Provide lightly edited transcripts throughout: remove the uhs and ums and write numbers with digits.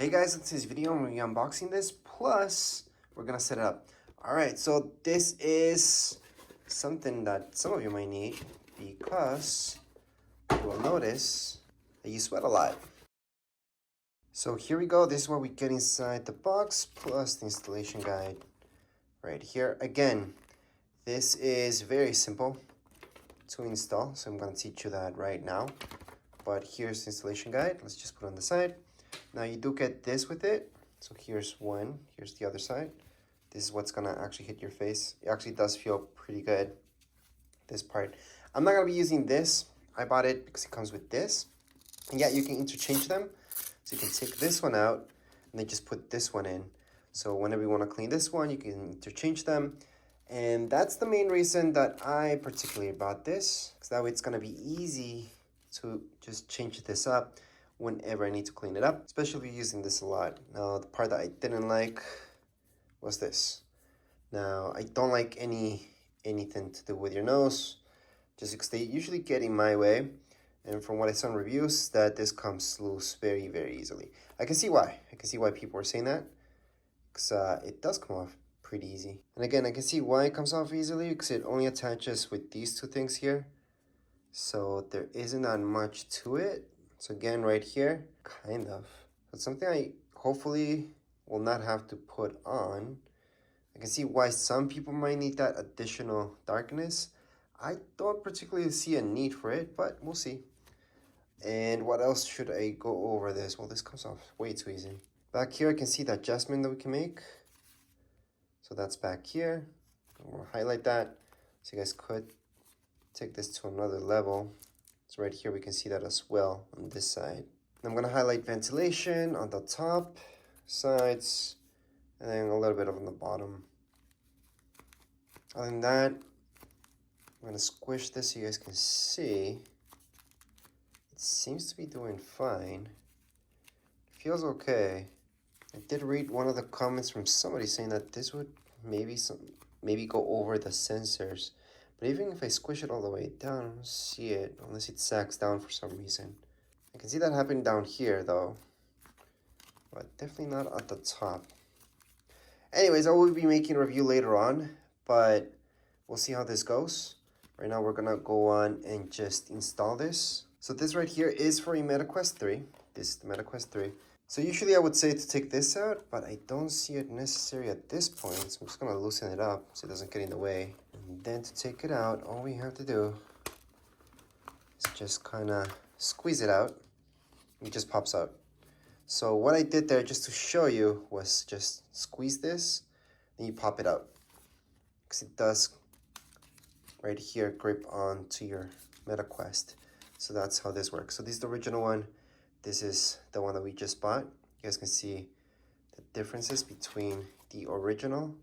Hey guys, in today's video I'm going to be unboxing this, plus we're going to set it up. Alright, so this is something that some of you might need because you will notice that you sweat a lot. So here we go, this is what we get inside the box, plus the installation guide right here. Again, this is very simple to install, so I'm going to teach you that right now. But here's the installation guide. Let's just put it on the side. Now you do get this with it. So here's one, here's the other side. This is what's gonna actually hit your face. It actually does feel pretty good, this part. I'm not gonna be using this. I bought it because it comes with this. And yeah, you can interchange them. So you can take this one out and then just put this one in. So whenever you wanna clean this one, you can interchange them. And that's the main reason that I particularly bought this, because that way it's gonna be easy to just change this up whenever I need to clean it up, especially if you're using this a lot. Now, the part that I didn't like was this. Now, I don't like anything to do with your nose, just because they usually get in my way. And from what I saw in reviews, that this comes loose very, very easily. I can see why. I can see why people are saying that, because it does come off pretty easy. And again, I can see why it comes off easily, because it only attaches with these two things here. So there isn't that much to it. So again, right here, kind of. It's something I hopefully will not have to put on. I can see why some people might need that additional darkness. I don't particularly see a need for it, but we'll see. And what else should I go over this? Well, this comes off way too easy. Back here, I can see the adjustment that we can make. So that's back here. I'm gonna highlight that so you guys could take this to another level. So right here, we can see that as well on this side. I'm gonna highlight ventilation on the top, sides, and then a little bit on the bottom. Other than that, I'm gonna squish this so you guys can see. It seems to be doing fine. It feels okay. I did read one of the comments from somebody saying that this would maybe go over the sensors. But even if I squish it all the way down, I don't see it unless it sags down for some reason. I can see that happening down here though, but definitely not at the top. Anyways, I will be making a review later on, but we'll see how this goes. Right now we're gonna go on and just install this. So this right here is for a MetaQuest 3. This is the MetaQuest 3. So usually I would say to take this out, but I don't see it necessary at this point. So I'm just gonna loosen it up so it doesn't get in the way. And then to take it out, all we have to do is just kind of squeeze it out. It just pops out. So what I did there just to show you was just squeeze this, then you pop it out. Because it does right here grip onto your MetaQuest. So that's how this works. So this is the original one. This is the one that we just bought. You guys can see the differences between the original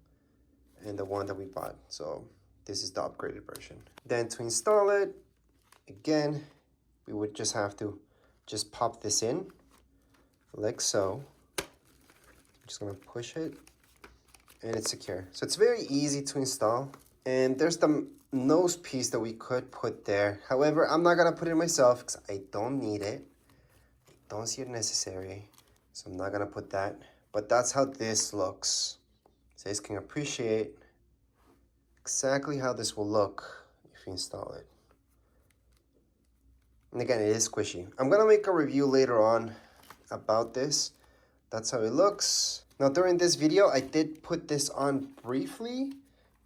and the one that we bought. So this is the upgraded version. Then to install it, again, we would just have to just pop this in like so. I'm just gonna push it and it's secure. So it's very easy to install. And there's the nose piece that we could put there. However, I'm not gonna put it myself because I don't need it. Don't see it necessary, so I'm not gonna put that. But that's how this looks. So you guys can appreciate exactly how this will look if you install it. And again, it is squishy. I'm gonna make a review later on about this. That's how it looks. Now during this video, I did put this on briefly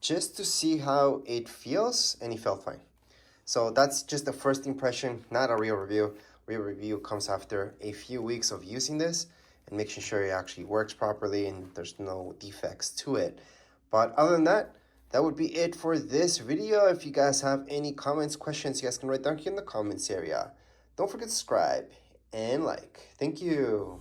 just to see how it feels, and it felt fine. So that's just the first impression, not a real review. Real review comes after a few weeks of using this and making sure it actually works properly and there's no defects to it. But other than that, that would be it for this video. If you guys have any comments, questions, you guys can write down here in the comments area. Don't forget to subscribe and like. Thank you.